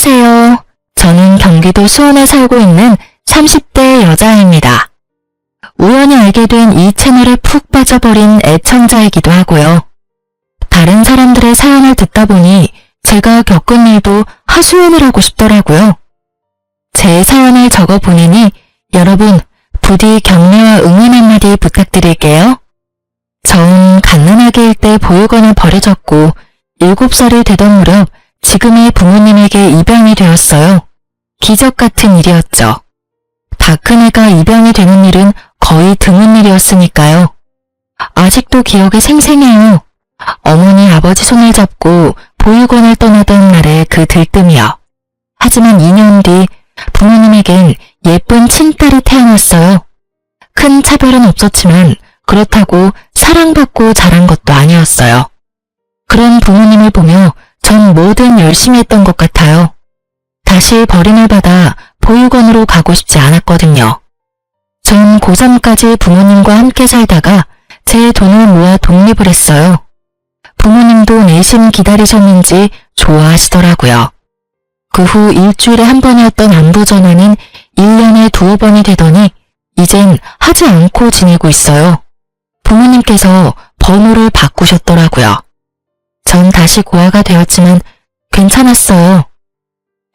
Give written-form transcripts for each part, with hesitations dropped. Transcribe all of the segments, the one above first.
안녕하세요. 저는 경기도 수원에 살고 있는 30대 여자입니다. 우연히 알게 된 이 채널에 푹 빠져버린 애청자이기도 하고요. 다른 사람들의 사연을 듣다 보니 제가 겪은 일도 하소연을 하고 싶더라고요. 제 사연을 적어 보내니 여러분 부디 격려와 응원 한마디 부탁드릴게요. 전 갓난아기일 때 보육원에 버려졌고 7살이 되던 무렵 지금의 부모님에게 입양이 되었어요. 기적 같은 일이었죠. 다 큰 애가 입양이 되는 일은 거의 드문 일이었으니까요. 아직도 기억이 생생해요. 어머니 아버지 손을 잡고 보육원을 떠나던 날의 그 들뜸이요. 하지만 2년 뒤 부모님에겐 예쁜 친딸이 태어났어요. 큰 차별은 없었지만 그렇다고 사랑받고 자란 것도 아니었어요. 그런 부모님을 보며 전 뭐든 열심히 했던 것 같아요. 다시 버림을 받아 보육원으로 가고 싶지 않았거든요. 전 고3까지 부모님과 함께 살다가 제 돈을 모아 독립을 했어요. 부모님도 내심 기다리셨는지 좋아하시더라고요. 그 후 일주일에 한 번이었던 안부 전화는 1년에 2번이 되더니 이젠 하지 않고 지내고 있어요. 부모님께서 번호를 바꾸셨더라고요. 전 다시 고아가 되었지만 괜찮았어요.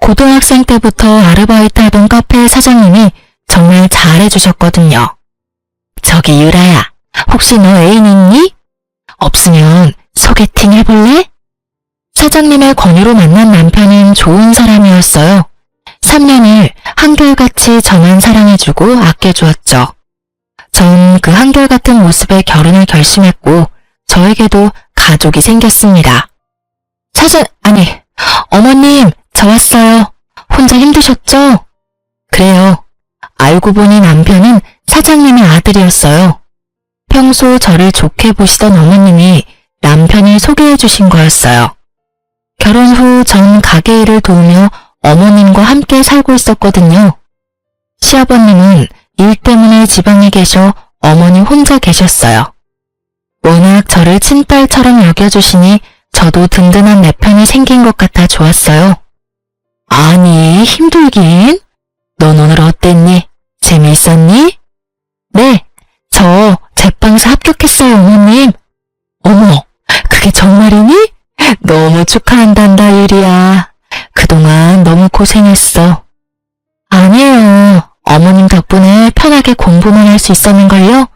고등학생 때부터 아르바이트 하던 카페 사장님이 정말 잘해주셨거든요. 저기 유라야, 혹시 너 애인 있니? 없으면 소개팅 해볼래? 사장님의 권유로 만난 남편은 좋은 사람이었어요. 3년을 한결같이 저만 사랑해주고 아껴주었죠. 전 그 한결같은 모습에 결혼을 결심했고 저에게도 가족이 생겼습니다. 어머님, 저 왔어요. 혼자 힘드셨죠? 그래요. 알고 보니 남편은 사장님의 아들이었어요. 평소 저를 좋게 보시던 어머님이 남편을 소개해 주신 거였어요. 결혼 후 전 가게 일을 도우며 어머님과 함께 살고 있었거든요. 시아버님은 일 때문에 지방에 계셔 어머니 혼자 계셨어요. 워낙 저를 친딸처럼 여겨주시니 저도 든든한 내 편이 생긴 것 같아 좋았어요. 아니, 힘들긴? 넌 오늘 어땠니? 재미있었니? 네, 저 제빵사 합격했어요, 어머님. 어머, 그게 정말이니? 너무 축하한단다, 유리야. 그동안 너무 고생했어. 아니에요. 어머님 덕분에 편하게 공부만 할 수 있었는걸요?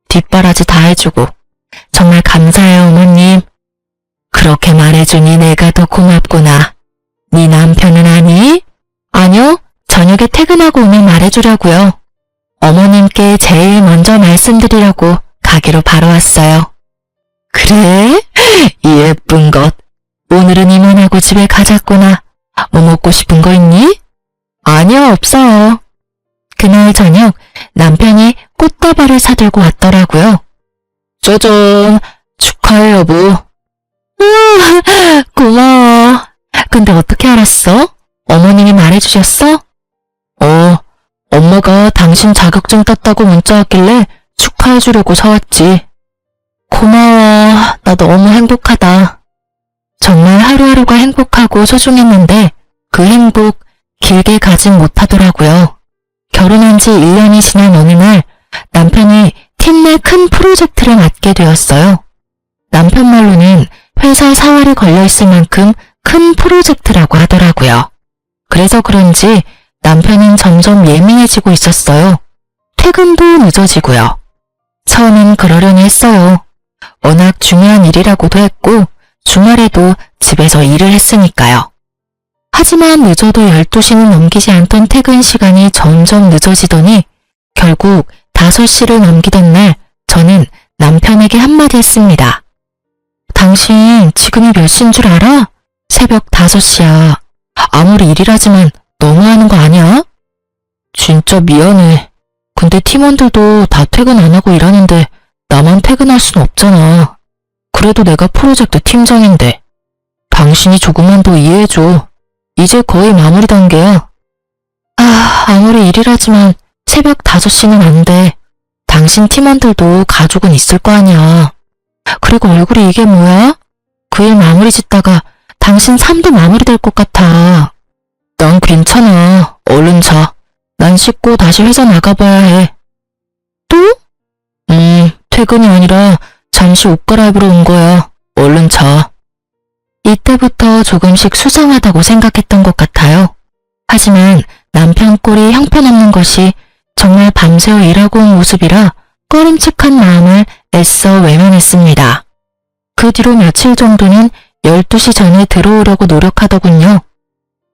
뒷바라지 다 해주고. 정말 감사해요, 어머님. 그렇게 말해주니 내가 더 고맙구나. 네 남편은 아니? 아니요, 저녁에 퇴근하고 오면 말해주려고요. 어머님께 제일 먼저 말씀드리려고 가게로 바로 왔어요. 그래? 이 예쁜 것. 오늘은 이만하고 집에 가자꾸나. 뭐 먹고 싶은 거 있니? 아니요, 없어요. 그날 저녁 남편이 꽃다발을 사들고 왔더라고요. 짜잔, 축하해 여보. 우와, 고마워. 근데 어떻게 알았어? 어머님이 말해주셨어? 엄마가 당신 자격증 땄다고 문자 왔길래 축하해주려고 사왔지. 고마워. 나 너무 행복하다. 정말 하루하루가 행복하고 소중했는데 그 행복 길게 가진 못하더라고요. 결혼한 지 1년이 지난 어느 날 남편이 팀 내 큰 프로젝트를 맡게 되었어요. 남편 말로는 회사 사활이 걸려있을 만큼 큰 프로젝트라고 하더라고요. 그래서 그런지 남편은 점점 예민해지고 있었어요. 퇴근도 늦어지고요. 처음엔 그러려니 했어요. 워낙 중요한 일이라고도 했고 주말에도 집에서 일을 했으니까요. 하지만 늦어도 12시는 넘기지 않던 퇴근 시간이 점점 늦어지더니 결국 5시를 넘기던 날 저는 남편에게 한마디 했습니다. 당신 지금이 몇 시인 줄 알아? 새벽 5시야. 아무리 일이라지만 너무하는 거 아니야? 진짜 미안해. 근데 팀원들도 다 퇴근 안 하고 일하는데 나만 퇴근할 순 없잖아. 그래도 내가 프로젝트 팀장인데. 당신이 조금만 더 이해해줘. 이제 거의 마무리 단계야. 아무리 일이라지만 새벽 5시는 안 돼. 당신 팀원들도 가족은 있을 거 아니야. 그리고 얼굴이 이게 뭐야? 그 일 마무리 짓다가 당신 삶도 마무리될 것 같아. 괜찮아. 얼른 자. 난 씻고 다시 회사 나가봐야 해. 또? 퇴근이 아니라 잠시 옷 갈아입으러 온 거야. 얼른 자. 이때부터 조금씩 수상하다고 생각했던 것 같아요. 하지만 남편 꼴이 형편없는 것이 정말 밤새워 일하고 온 모습이라 꺼림칙한 마음을 애써 외면했습니다. 그 뒤로 며칠 정도는 12시 전에 들어오려고 노력하더군요.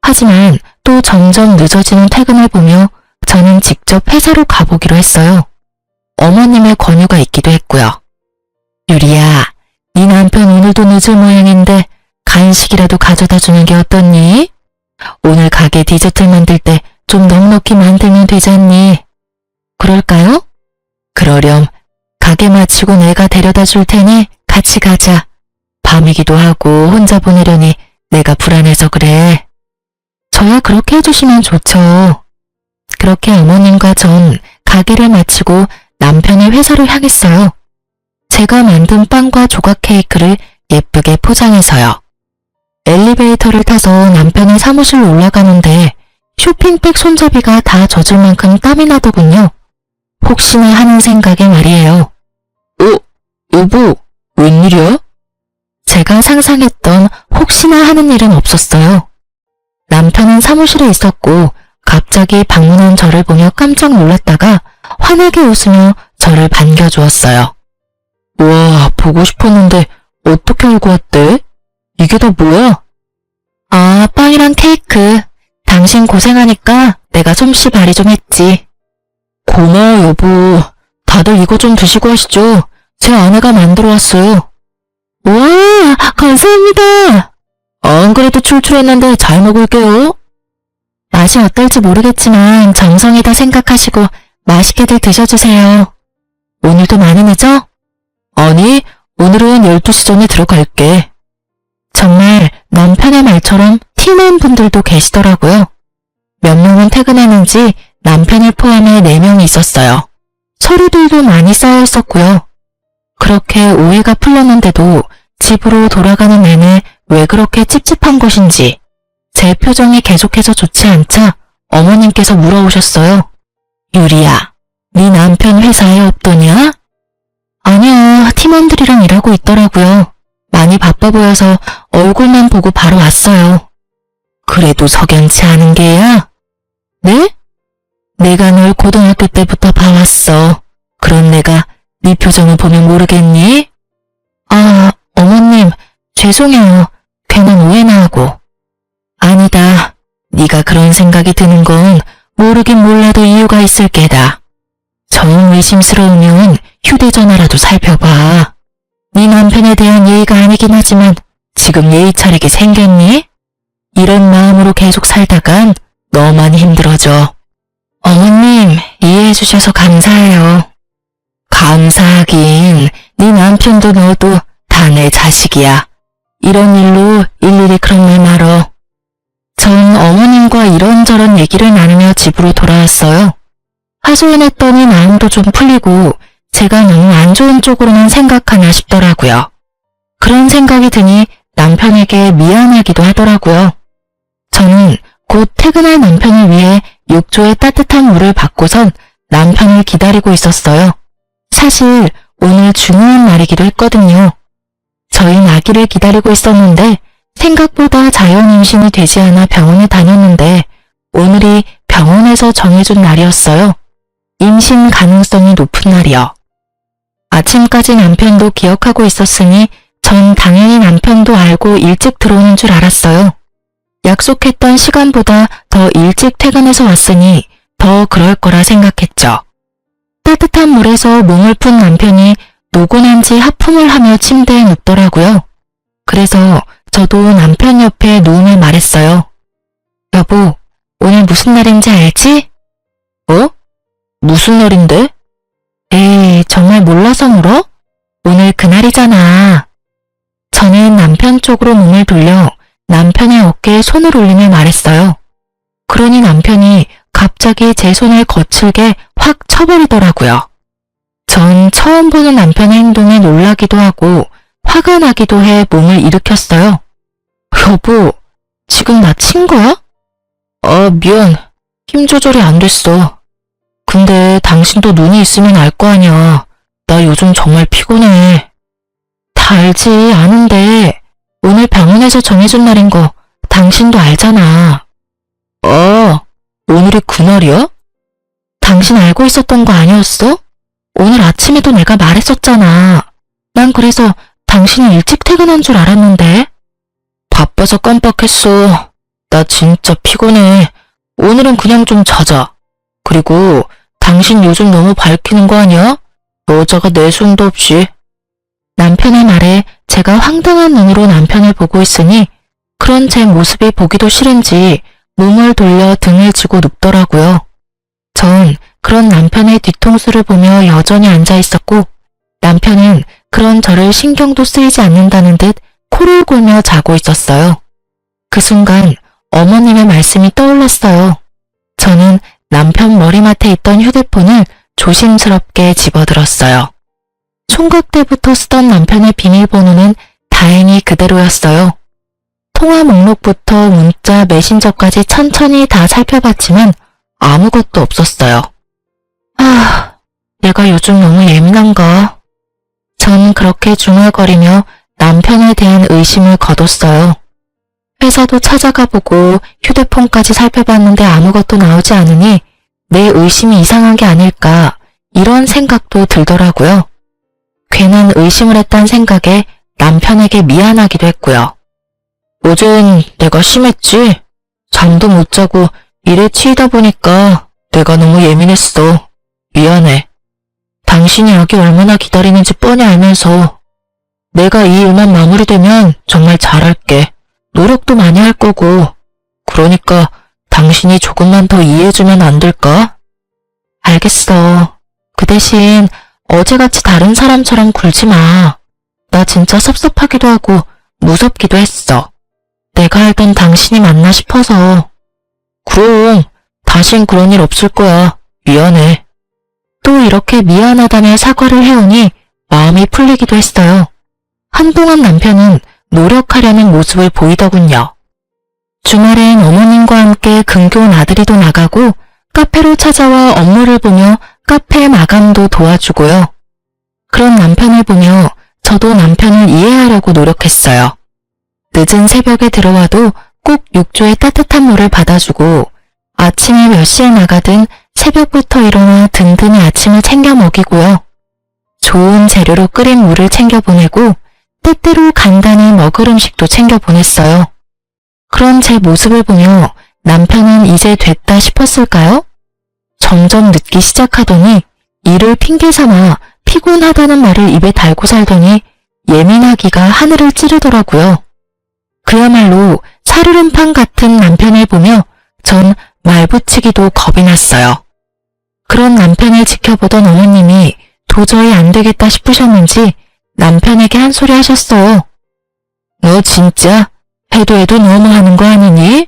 하지만 또 점점 늦어지는 퇴근을 보며 저는 직접 회사로 가보기로 했어요. 어머님의 권유가 있기도 했고요. 유리야, 네 남편 오늘도 늦을 모양인데 간식이라도 가져다 주는 게 어떻니? 오늘 가게 디저트 만들 때 좀 넉넉히 만들면 되지 않니? 그럴까요? 그러렴. 가게 마치고 내가 데려다 줄 테니 같이 가자. 밤이기도 하고 혼자 보내려니 내가 불안해서 그래. 저야 그렇게 해주시면 좋죠. 그렇게 어머님과 전 가게를 마치고 남편의 회사를 향했어요. 제가 만든 빵과 조각 케이크를 예쁘게 포장해서요. 엘리베이터를 타서 남편의 사무실로 올라가는데 쇼핑백 손잡이가 다 젖을 만큼 땀이 나더군요. 혹시나 하는 생각에 말이에요. 여보, 웬일이야? 제가 상상했던 혹시나 하는 일은 없었어요. 남편은 사무실에 있었고 갑자기 방문한 저를 보며 깜짝 놀랐다가 환하게 웃으며 저를 반겨주었어요. 와, 보고 싶었는데 어떻게 알고 왔대? 이게 다 뭐야? 아, 빵이랑 케이크. 당신 고생하니까 내가 솜씨 발휘 좀 했지. 고마워, 여보. 다들 이거 좀 드시고 하시죠. 제 아내가 만들어 왔어요. 와, 감사합니다. 안 그래도 출출했는데 잘 먹을게요. 맛이 어떨지 모르겠지만 정성이다 생각하시고 맛있게들 드셔주세요. 오늘도 많이 늦어? 아니, 오늘은 12시 전에 들어갈게. 정말 남편의 말처럼 팀원분들도 계시더라고요. 몇 명은 퇴근했는지 남편을 포함해 4명이 있었어요. 서류들도 많이 쌓여 있었고요. 그렇게 오해가 풀렸는데도 집으로 돌아가는 내내 왜 그렇게 찝찝한 것인지 제 표정이 계속해서 좋지 않자 어머님께서 물어오셨어요. 유리야, 네 남편 회사에 없더냐? 아니요, 팀원들이랑 일하고 있더라고요. 많이 바빠 보여서 얼굴만 보고 바로 왔어요. 그래도 석연치 않은 게야? 네? 내가 널 고등학교 때부터 봐왔어. 그런 내가 네 표정을 보면 모르겠니? 아, 어머님, 죄송해요. 괜한 오해나 하고. 아니다. 네가 그런 생각이 드는 건 모르긴 몰라도 이유가 있을 게다. 정 의심스러우면 휴대전화라도 살펴봐. 네 남편에 대한 예의가 아니긴 하지만 지금 예의 차리게 생겼니? 이런 마음으로 계속 살다간 너만 힘들어져. 어머님, 이해해 주셔서 감사해요. 감사하긴, 네 남편도 너도 다 내 자식이야. 이런 일로 일일이 그런 말 말어. 전 어머님과 이런저런 얘기를 나누며 집으로 돌아왔어요. 하소연했더니 마음도 좀 풀리고 제가 너무 안 좋은 쪽으로만 생각하나 싶더라고요. 그런 생각이 드니 남편에게 미안하기도 하더라고요. 저는 곧 퇴근할 남편을 위해 욕조에 따뜻한 물을 받고선 남편을 기다리고 있었어요. 사실 오늘 중요한 날이기도 했거든요. 저희 아기를 기다리고 있었는데 생각보다 자연 임신이 되지 않아 병원에 다녔는데 오늘이 병원에서 정해준 날이었어요. 임신 가능성이 높은 날이요. 아침까지 남편도 기억하고 있었으니 전 당연히 남편도 알고 일찍 들어오는 줄 알았어요. 약속했던 시간보다 더 일찍 퇴근해서 왔으니 더 그럴 거라 생각했죠. 따뜻한 물에서 몸을 푼 남편이 노곤한지 하품을 하며 침대에 눕더라고요. 그래서 저도 남편 옆에 누우며 말했어요. 여보, 오늘 무슨 날인지 알지? 무슨 날인데? 에이, 정말 몰라서 물어? 오늘 그날이잖아. 저는 남편 쪽으로 몸을 돌려 남편의 어깨에 손을 올리며 말했어요. 그러니 남편이 갑자기 제 손을 거칠게 확 쳐버리더라고요. 전 처음 보는 남편의 행동에 놀라기도 하고 화가 나기도 해 몸을 일으켰어요. 여보, 지금 나 친 거야? 미안. 힘 조절이 안 됐어. 근데 당신도 눈이 있으면 알 거 아냐. 나 요즘 정말 피곤해. 다 알지, 아는데 오늘 병원에서 정해준 날인 거 당신도 알잖아. 오늘이 그날이야? 당신 알고 있었던 거 아니었어? 오늘 아침에도 내가 말했었잖아. 난 그래서 당신이 일찍 퇴근한 줄 알았는데. 바빠서 깜빡했어. 나 진짜 피곤해. 오늘은 그냥 좀 자자. 그리고 당신 요즘 너무 밝히는 거 아니야? 여자가 내숭도 없이. 남편의 말에 제가 황당한 눈으로 남편을 보고 있으니 그런 제 모습이 보기도 싫은지 몸을 돌려 등을 쥐고 눕더라고요. 전 그런 남편의 뒤통수를 보며 여전히 앉아 있었고 남편은 그런 저를 신경도 쓰이지 않는다는 듯 코를 골며 자고 있었어요. 그 순간 어머님의 말씀이 떠올랐어요. 저는 남편 머리맡에 있던 휴대폰을 조심스럽게 집어들었어요. 총각 때부터 쓰던 남편의 비밀번호는 다행히 그대로였어요. 통화 목록부터 문자, 메신저까지 천천히 다 살펴봤지만 아무것도 없었어요. 내가 요즘 너무 예민한가? 전 그렇게 중얼거리며 남편에 대한 의심을 거뒀어요. 회사도 찾아가 보고 휴대폰까지 살펴봤는데 아무것도 나오지 않으니 내 의심이 이상한 게 아닐까 이런 생각도 들더라고요. 괜한 의심을 했단 생각에 남편에게 미안하기도 했고요. 어젠 내가 심했지? 잠도 못 자고 일에 치이다 보니까 내가 너무 예민했어. 미안해. 당신이 여기 얼마나 기다리는지 뻔히 알면서 내가 이 일만 마무리되면 정말 잘할게. 노력도 많이 할 거고. 그러니까 당신이 조금만 더 이해해주면 안 될까? 알겠어. 그 대신 어제같이 다른 사람처럼 굴지 마. 나 진짜 섭섭하기도 하고 무섭기도 했어. 내가 알던 당신이 맞나 싶어서. 그럼 다신 그런 일 없을 거야. 미안해. 또 이렇게 미안하다며 사과를 해오니 마음이 풀리기도 했어요. 한동안 남편은 노력하려는 모습을 보이더군요. 주말엔 어머님과 함께 근교온 아들이도 나가고 카페로 찾아와 업무를 보며 카페 마감도 도와주고요. 그런 남편을 보며 저도 남편을 이해하려고 노력했어요. 늦은 새벽에 들어와도 꼭 욕조에 따뜻한 물을 받아주고 아침에 몇 시에 나가든 새벽부터 일어나 든든히 아침을 챙겨 먹이고요. 좋은 재료로 끓인 물을 챙겨 보내고 때때로 간단히 먹을 음식도 챙겨 보냈어요. 그런 제 모습을 보며 남편은 이제 됐다 싶었을까요? 점점 늦기 시작하더니 일을 핑계 삼아 피곤하다는 말을 입에 달고 살더니 예민하기가 하늘을 찌르더라고요. 그야말로 살얼음판 같은 남편을 보며 전 말붙이기도 겁이 났어요. 그런 남편을 지켜보던 어머님이 도저히 안 되겠다 싶으셨는지 남편에게 한 소리 하셨어요. 너 진짜 해도 너무하는 거 아니니?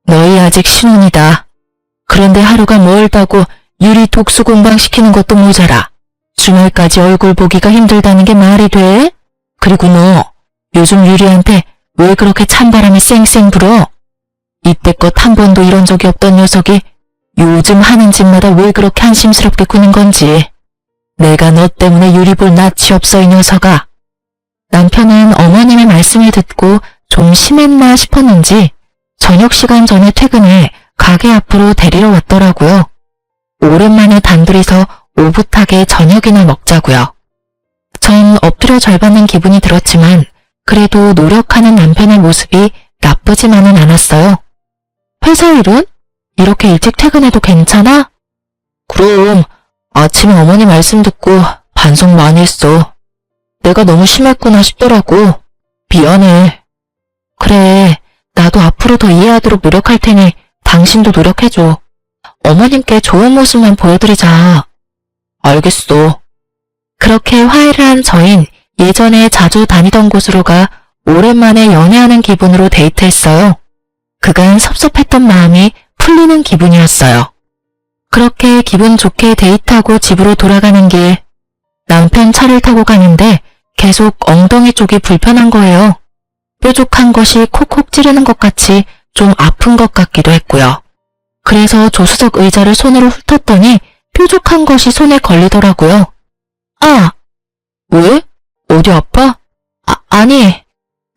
너희 아직 신혼이다. 그런데 하루가 멀다고 유리 독수 공방시키는 것도 모자라. 주말까지 얼굴 보기가 힘들다는 게 말이 돼? 그리고 너 요즘 유리한테 왜 그렇게 찬바람이 쌩쌩 불어? 이때껏 한 번도 이런 적이 없던 녀석이 요즘 하는 짓마다 왜 그렇게 한심스럽게 구는 건지. 내가 너 때문에 유리 볼 낯이 없어 이 녀석아. 남편은 어머님의 말씀을 듣고 좀 심했나 싶었는지 저녁 시간 전에 퇴근해 가게 앞으로 데리러 왔더라고요. 오랜만에 단둘이서 오붓하게 저녁이나 먹자고요. 전 엎드려 절받는 기분이 들었지만 그래도 노력하는 남편의 모습이 나쁘지만은 않았어요. 회사 일은? 이렇게 일찍 퇴근해도 괜찮아? 그럼 아침에 어머니 말씀 듣고 반성 많이 했어. 내가 너무 심했구나 싶더라고. 미안해. 그래, 나도 앞으로 더 이해하도록 노력할 테니 당신도 노력해줘. 어머님께 좋은 모습만 보여드리자. 알겠어. 그렇게 화해를 한 저흰 예전에 자주 다니던 곳으로 가 오랜만에 연애하는 기분으로 데이트했어요. 그간 섭섭했던 마음이 풀리는 기분이었어요. 그렇게 기분 좋게 데이트하고 집으로 돌아가는 길, 남편 차를 타고 가는데 계속 엉덩이 쪽이 불편한 거예요. 뾰족한 것이 콕콕 찌르는 것 같이 좀 아픈 것 같기도 했고요. 그래서 조수석 의자를 손으로 훑었더니 뾰족한 것이 손에 걸리더라고요. 아! 왜? 어디 아파? 아니,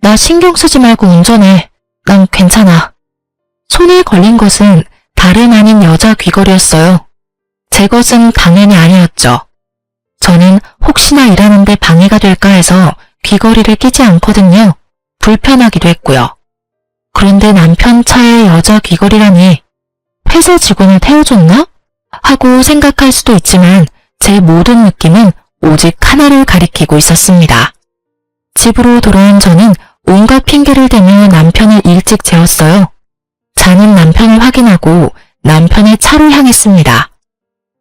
나 신경 쓰지 말고 운전해. 난 괜찮아. 손에 걸린 것은 다름 아닌 여자 귀걸이였어요. 제 것은 당연히 아니었죠. 저는 혹시나 일하는데 방해가 될까 해서 귀걸이를 끼지 않거든요. 불편하기도 했고요. 그런데 남편 차에 여자 귀걸이라니 회사 직원을 태워줬나? 하고 생각할 수도 있지만 제 모든 느낌은 오직 하나를 가리키고 있었습니다. 집으로 돌아온 저는 온갖 핑계를 대며 남편을 일찍 재웠어요. 자는 남편을 확인하고 남편의 차로 향했습니다.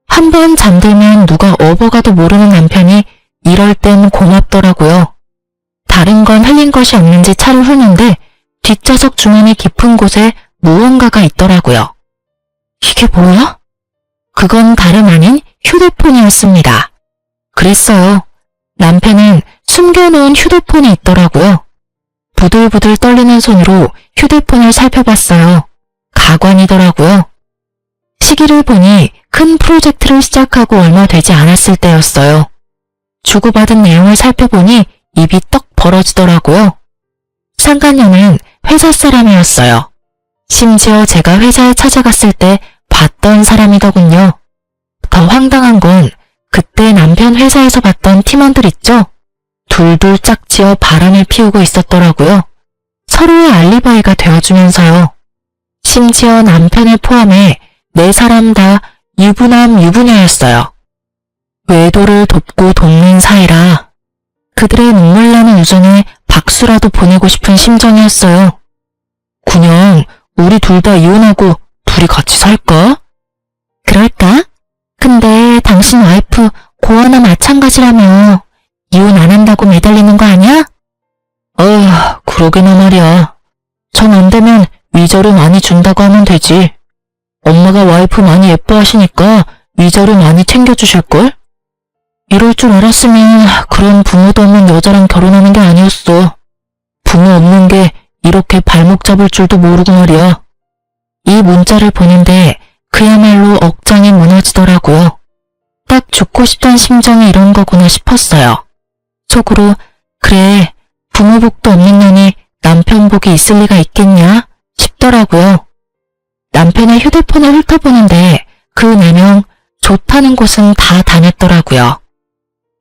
한번 잠들면 누가 업어가도 모르는 남편이 이럴 땐 고맙더라고요. 다른 건 흘린 것이 없는지 차를 훑는데 뒷좌석 주머니 깊은 곳에 무언가가 있더라고요. 이게 뭐야? 그건 다름 아닌 휴대폰이었습니다. 그랬어요. 남편은 숨겨놓은 휴대폰이 있더라고요. 부들부들 떨리는 손으로 휴대폰을 살펴봤어요. 가관이더라고요. 시기를 보니 큰 프로젝트를 시작하고 얼마 되지 않았을 때였어요. 주고받은 내용을 살펴보니 입이 떡 벌어지더라고요. 상간녀는 회사 사람이었어요. 심지어 제가 회사에 찾아갔을 때 봤던 사람이더군요. 더 황당한 건 그때 남편 회사에서 봤던 팀원들 있죠? 둘둘 짝지어 바람을 피우고 있었더라고요. 서로의 알리바이가 되어주면서요. 심지어 남편을 포함해 4사람 다 유부남 유부녀였어요. 외도를 돕고 돕는 사이라 그들의 눈물나는 우정에 박수라도 보내고 싶은 심정이었어요. 그냥 우리 둘 다 이혼하고 둘이 같이 살까? 그럴까? 근데 당신 와이프 고아나 마찬가지라며 이혼 안 한다고 매달리는 거 아니야? 그러게나 말이야. 정 안 되면 위자료 많이 준다고 하면 되지. 엄마가 와이프 많이 예뻐하시니까 위자료 많이 챙겨주실걸? 이럴 줄 알았으면 그런 부모도 없는 여자랑 결혼하는 게 아니었어. 부모 없는 게 이렇게 발목 잡을 줄도 모르고 말이야. 이 문자를 보는데 그야말로 억장이 무너지더라고요. 딱 죽고 싶던 심정이 이런 거구나 싶었어요. 속으로 그래 부모 복도 없는 년이 남편 복이 있을 리가 있겠냐 싶더라고요. 남편의 휴대폰을 훑어보는데 그 4명 좋다는 곳은 다 다녔더라고요.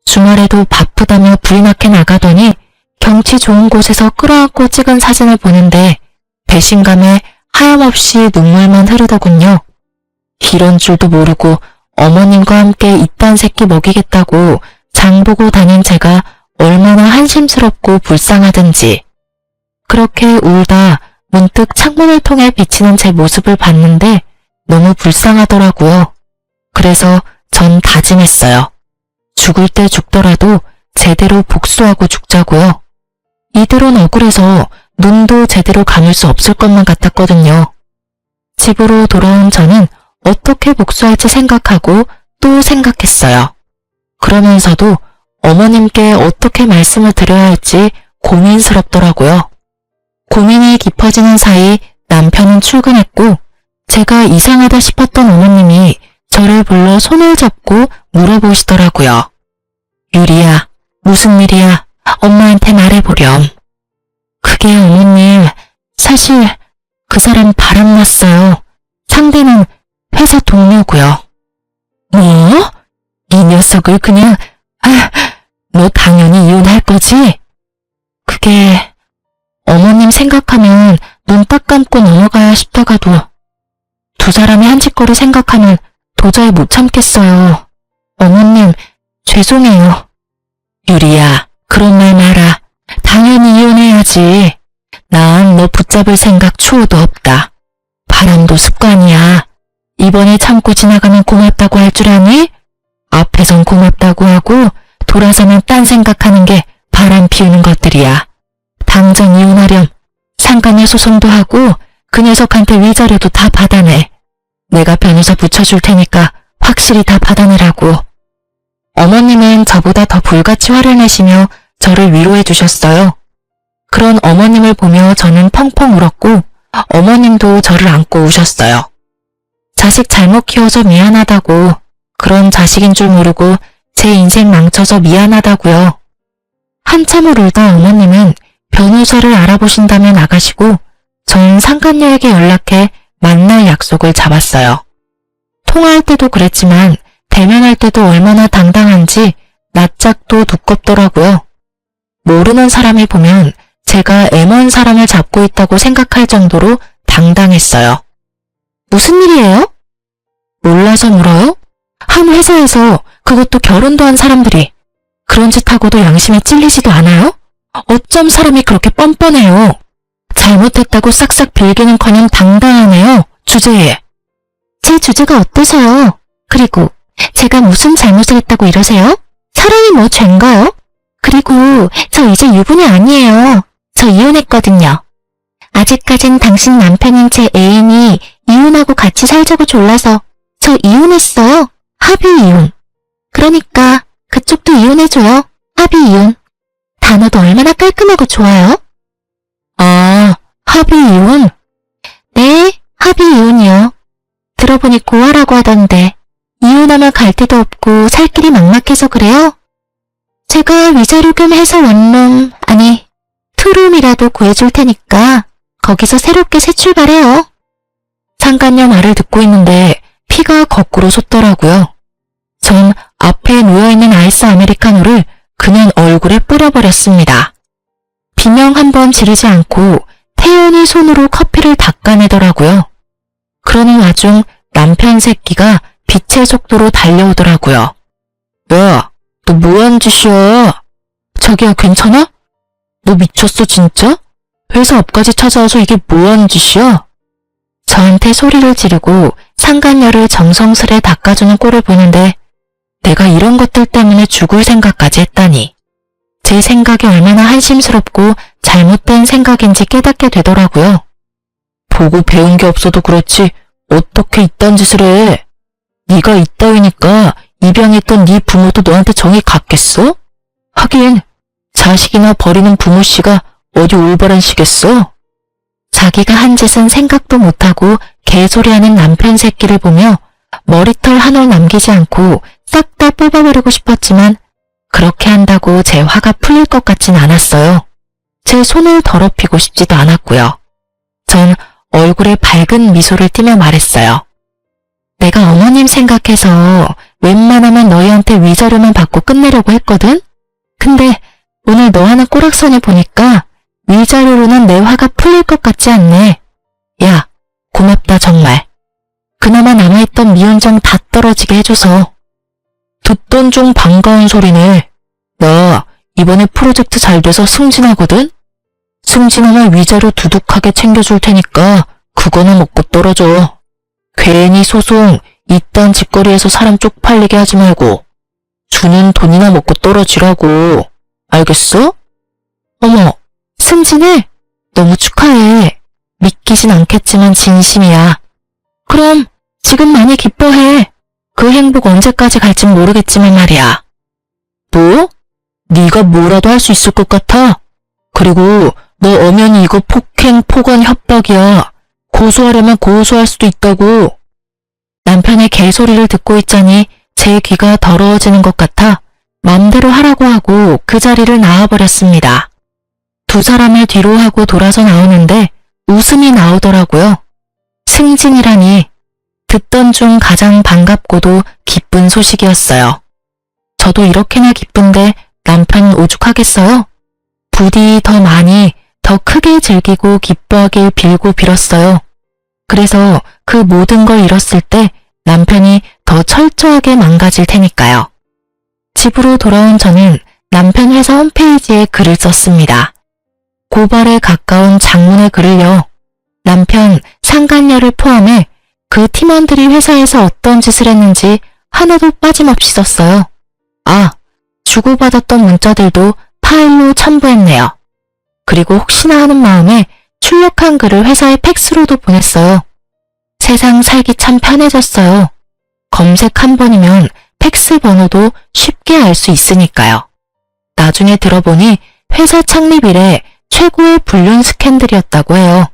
주말에도 바쁘다며 불이 나가더니 경치 좋은 곳에서 끌어안고 찍은 사진을 보는데 배신감에 하염없이 눈물만 흐르더군요. 이런 줄도 모르고 어머님과 함께 이딴 새끼 먹이겠다고 장보고 다닌 제가 얼마나 한심스럽고 불쌍하든지. 그렇게 울다 문득 창문을 통해 비치는 제 모습을 봤는데 너무 불쌍하더라고요. 그래서 전 다짐했어요. 죽을 때 죽더라도 제대로 복수하고 죽자고요. 이대로는 억울해서 눈도 제대로 감을 수 없을 것만 같았거든요. 집으로 돌아온 저는 어떻게 복수할지 생각하고 또 생각했어요. 그러면서도 어머님께 어떻게 말씀을 드려야 할지 고민스럽더라고요. 고민이 깊어지는 사이 남편은 출근했고 제가 이상하다 싶었던 어머님이 저를 불러 손을 잡고 물어보시더라고요. 유리야, 무슨 일이야? 엄마한테 말해보렴. 그게 어머님, 사실 그 사람 바람났어요. 상대는 회사 동료고요. 뭐? 이 녀석을 그냥... 너 당연히 이혼할 거지? 그게... 어머님 생각하면 눈 딱 감고 넘어가야 싶다가도 두 사람이 한 짓거리 생각하면 도저히 못 참겠어요. 어머님, 죄송해요. 유리야, 그런 말 마라. 당연히 이혼해야지. 난 너 붙잡을 생각 추호도 없다. 바람도 습관이야. 이번에 참고 지나가면 고맙다고 할 줄 아니? 앞에선 고맙다고 하고 돌아서면 딴 생각하는 게 바람 피우는 것들이야. 당장 이혼하렴. 상간녀 소송도 하고 그 녀석한테 위자료도 다 받아내. 내가 변호사 붙여줄 테니까 확실히 다 받아내라고. 어머님은 저보다 더 불같이 화를 내시며 저를 위로해 주셨어요. 그런 어머님을 보며 저는 펑펑 울었고 어머님도 저를 안고 우셨어요. 자식 잘못 키워서 미안하다고, 그런 자식인 줄 모르고 제 인생 망쳐서 미안하다고요. 한참을 울다 어머님은 변호사를 알아보신다며 나가시고 전 상간녀에게 연락해 만날 약속을 잡았어요. 통화할 때도 그랬지만 대면할 때도 얼마나 당당한지 낯짝도 두껍더라고요. 모르는 사람이 보면 제가 M1 사람을 잡고 있다고 생각할 정도로 당당했어요. 무슨 일이에요? 몰라서 물어요? 한 회사에서, 그것도 결혼도 한 사람들이 그런 짓 하고도 양심에 찔리지도 않아요? 어쩜 사람이 그렇게 뻔뻔해요. 잘못했다고 싹싹 빌기는커녕 당당하네요. 주제에. 제 주제가 어때서요? 그리고 제가 무슨 잘못을 했다고 이러세요? 사람이 뭐 죄인가요? 그리고 저 이제 유부녀 아니에요. 저 이혼했거든요. 아직까진 당신 남편인 제 애인이 이혼하고 같이 살자고 졸라서 저 이혼했어요. 합의 이혼. 그러니까 그쪽도 이혼해줘요. 합의 이혼. 단어도 얼마나 깔끔하고 좋아요. 아, 합의 이혼? 네, 합의 이혼이요. 들어보니 고아라고 하던데 이혼하면 갈 데도 없고 살 길이 막막해서 그래요? 제가 위자료 겸 해서 원룸, 아니 투룸이라도 구해줄 테니까 거기서 새롭게 새 출발해요. 상간녀 말을 듣고 있는데 피가 거꾸로 솟더라고요. 전 앞에 놓여있는 아이스 아메리카노를 그냥 얼굴에 뿌려버렸습니다. 비명 한번 지르지 않고 태연히 손으로 커피를 닦아내더라고요. 그러는 와중 남편 새끼가 빛의 속도로 달려오더라고요. 야, 너 뭐하는 짓이야? 자기야, 괜찮아? 너 미쳤어 진짜? 회사 앞까지 찾아와서 이게 뭐하는 짓이야? 저한테 소리를 지르고 상간녀를 정성스레 닦아주는 꼴을 보는데 내가 이런 것들 때문에 죽을 생각까지 했다니. 제 생각이 얼마나 한심스럽고 잘못된 생각인지 깨닫게 되더라고요. 보고 배운 게 없어도 그렇지 어떻게 이딴 짓을 해? 네가 이따위니까 입양했던 네 부모도 너한테 정이 갔겠어? 하긴 자식이나 버리는 부모씨가 어디 올바른 시겠어? 자기가 한 짓은 생각도 못하고 개소리하는 남편 새끼를 보며 머리털 한 올 남기지 않고 싹 다 뽑아버리고 싶었지만 그렇게 한다고 제 화가 풀릴 것 같진 않았어요. 제 손을 더럽히고 싶지도 않았고요. 전 얼굴에 밝은 미소를 띠며 말했어요. 내가 어머님 생각해서 웬만하면 너희한테 위자료만 받고 끝내려고 했거든? 근데 오늘 너 하는 꼬락선을 보니까 위자료로는 내 화가 풀릴 것 같지 않네. 야, 고맙다 정말. 그나마 남아있던 미운정 다 떨어지게 해줘서. 듣던 중 반가운 소리네. 나 이번에 프로젝트 잘 돼서 승진하거든? 승진하면 위자료 두둑하게 챙겨줄 테니까 그거는 먹고 떨어져. 괜히 소송 이딴 짓거리에서 사람 쪽팔리게 하지 말고 주는 돈이나 먹고 떨어지라고. 알겠어? 어머, 승진해? 너무 축하해. 믿기진 않겠지만 진심이야. 그럼 지금 많이 기뻐해. 그 행복 언제까지 갈진 모르겠지만 말이야. 뭐? 네가 뭐라도 할 수 있을 것 같아? 그리고 너 엄연히 이거 폭행, 폭언, 협박이야. 고소하려면 고소할 수도 있다고. 남편의 개소리를 듣고 있자니 제 귀가 더러워지는 것 같아 맘대로 하라고 하고 그 자리를 나와버렸습니다. 두 사람을 뒤로 하고 돌아서 나오는데 웃음이 나오더라고요. 승진이라니. 듣던 중 가장 반갑고도 기쁜 소식이었어요. 저도 이렇게나 기쁜데 남편 오죽하겠어요? 부디 더 많이, 더 크게 즐기고 기뻐하길 빌고 빌었어요. 그래서 그 모든 걸 잃었을 때 남편이 더 철저하게 망가질 테니까요. 집으로 돌아온 저는 남편 회사 홈페이지에 글을 썼습니다. 고발에 가까운 장문의 글을요. 남편, 상간녀를 포함해 그 팀원들이 회사에서 어떤 짓을 했는지 하나도 빠짐없이 썼어요. 아, 주고받았던 문자들도 파일로 첨부했네요. 그리고 혹시나 하는 마음에 출력한 글을 회사에 팩스로도 보냈어요. 세상 살기 참 편해졌어요. 검색 한 번이면 팩스 번호도 쉽게 알 수 있으니까요. 나중에 들어보니 회사 창립 이래 최고의 불륜 스캔들이었다고 해요.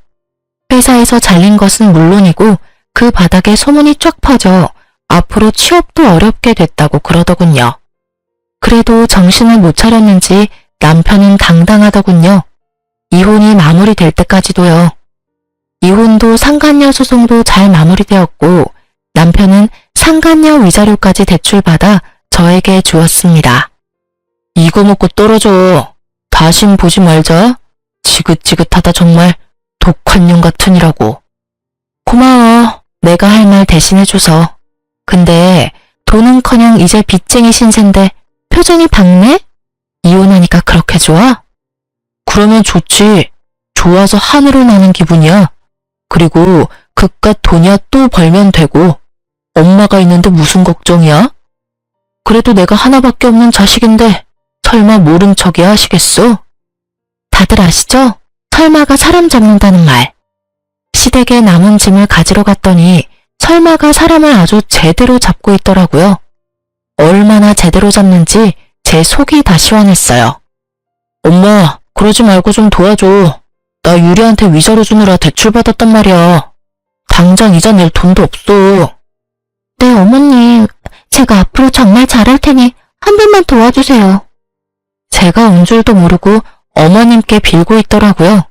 회사에서 잘린 것은 물론이고 그 바닥에 소문이 쫙 퍼져 앞으로 취업도 어렵게 됐다고 그러더군요. 그래도 정신을 못 차렸는지 남편은 당당하더군요. 이혼이 마무리될 때까지도요. 이혼도 상간녀 소송도 잘 마무리되었고 남편은 상간녀 위자료까지 대출받아 저에게 주었습니다. 이거 먹고 떨어져. 다신 보지 말자. 지긋지긋하다 정말. 독한 년 같으니라고. 고마워. 내가 할 말 대신해줘서. 근데 돈은커녕 이제 빚쟁이 신세인데 표정이 밝네? 이혼하니까 그렇게 좋아? 그러면 좋지. 좋아서 하늘을 나는 기분이야. 그리고 그깟 돈이야 또 벌면 되고. 엄마가 있는데 무슨 걱정이야? 그래도 내가 하나밖에 없는 자식인데 설마 모른 척이야 하시겠어? 다들 아시죠? 설마가 사람 잡는다는 말. 시댁에 남은 짐을 가지러 갔더니 설마가 사람을 아주 제대로 잡고 있더라고요. 얼마나 제대로 잡는지 제 속이 다 시원했어요. 엄마, 그러지 말고 좀 도와줘. 나 유리한테 위자료 주느라 대출받았단 말이야. 당장 이자 낼 돈도 없어. 네, 어머님. 제가 앞으로 정말 잘할 테니 한 번만 도와주세요. 제가 온 줄도 모르고 어머님께 빌고 있더라고요.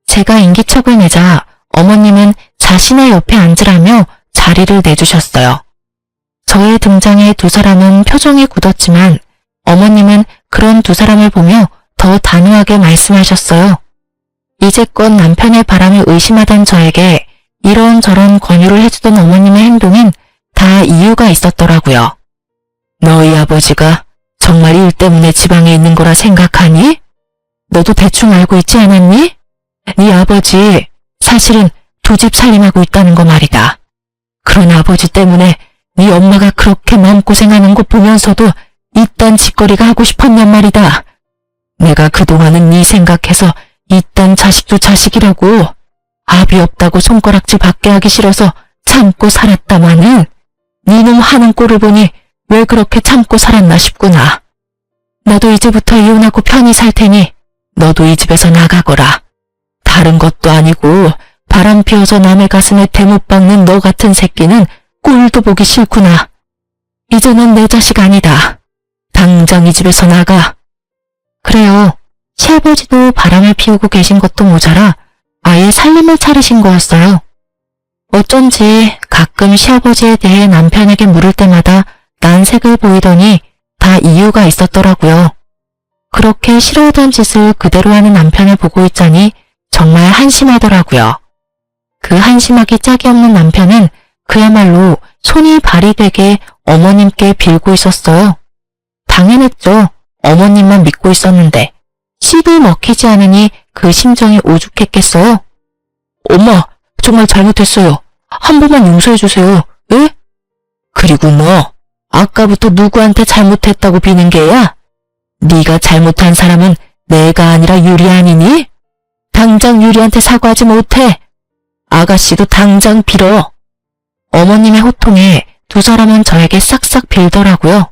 제가 인기척을 내자 어머님은 자신의 옆에 앉으라며 자리를 내주셨어요. 저의 등장에 두 사람은 표정이 굳었지만 어머님은 그런 두 사람을 보며 더 단호하게 말씀하셨어요. 이제껏 남편의 바람을 의심하던 저에게 이런저런 권유를 해주던 어머님의 행동엔 다 이유가 있었더라고요. 너희 아버지가 정말 일 때문에 지방에 있는 거라 생각하니? 너도 대충 알고 있지 않았니? 네 아버지 사실은 두 집 살림하고 있다는 거 말이다. 그런 아버지 때문에 네 엄마가 그렇게 마음고생하는 거 보면서도 이딴 짓거리가 하고 싶었냔 말이다. 내가 그동안은 네 생각해서 이딴 자식도 자식이라고 압이 없다고 손가락질 받게 하기 싫어서 참고 살았다마는 네놈 하는 꼴을 보니 왜 그렇게 참고 살았나 싶구나. 나도 이제부터 이혼하고 편히 살 테니 너도 이 집에서 나가거라. 다른 것도 아니고 바람 피워서 남의 가슴에 대못 박는 너 같은 새끼는 꼴도 보기 싫구나. 이제는 내 자식 아니다. 당장 이 집에서 나가. 그래요. 시아버지도 바람을 피우고 계신 것도 모자라 아예 살림을 차리신 거였어요. 어쩐지 가끔 시아버지에 대해 남편에게 물을 때마다 난색을 보이더니 다 이유가 있었더라고요. 그렇게 싫어하던 짓을 그대로 하는 남편을 보고 있자니 정말 한심하더라고요. 그 한심하기 짝이 없는 남편은 그야말로 손이 발이 되게 어머님께 빌고 있었어요. 당연했죠. 어머님만 믿고 있었는데 씨도 먹히지 않으니 그 심정이 오죽했겠어요. 엄마, 정말 잘못했어요. 한 번만 용서해주세요. 예? 그리고 너 아까부터 누구한테 잘못했다고 비는 게야? 네가 잘못한 사람은 내가 아니라 유리 아니니? 당장 유리한테 사과하지 못해. 아가씨도 당장 빌어. 어머님의 호통에 두 사람은 저에게 싹싹 빌더라고요.